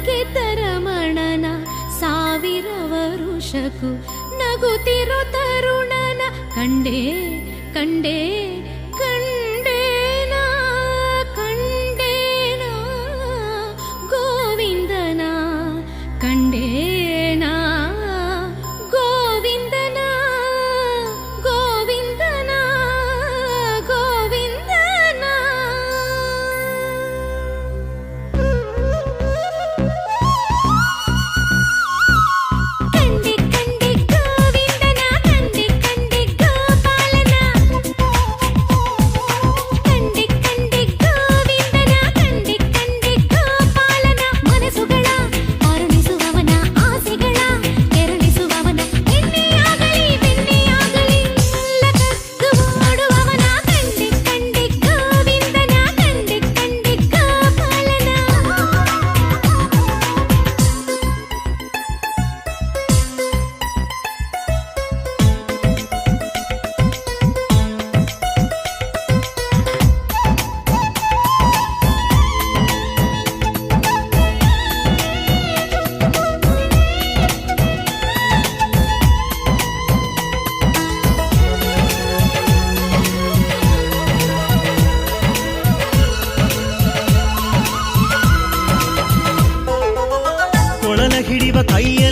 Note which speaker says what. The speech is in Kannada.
Speaker 1: ಗೆದ್ದ ರಮಣನ ಸಾವಿರ ವರುಷಕ್ಕೂ ನಗುತ್ತಿರೋ ತರುಣನ ಕಂಡೇ ಕಂಡೇ ಕಂಡೇನಾ ಕಂಡೇನಾ ಗೋವಿಂದನ ಕಂಡೇನಾ ಗೋವಿಂದನ ಗೋವಿಂದನ ಗೋವಿಂದನ ಕಂಡೆ ಕಂಡೆ ಗೋವಿಂದನ ಕಂಡೆ ಕಂಡೆ ಗೋಪಾಲನ ಕಂಡೆ ಕಂಡೆ ಗೋವಿಂದನ ಕಂಡೆ ಕಂಡೆ ಗೋಪಾಲನ ಮನಸ್ಸುಗಳ ಅರುಣಿಸುವವನ ಆಸೆಗಳ ಕೆರಳಿಸುವವನ ಎಣ್ಣೆಯಾಗಲಿ ಬೆಣ್ಣೆಯಾಗಲಿ ಎಲ್ಲ ಕದ್ದು ಮಾಡುವವನ ಕಂಡೆ ಕಂಡೆ ಗೋವಿಂದನ ಕಂಡೆ ಕಂಡೆ ಗೋಪಾಲನ
Speaker 2: ಕೊಳಲ ಹಿಡಿವ ಕೈಯ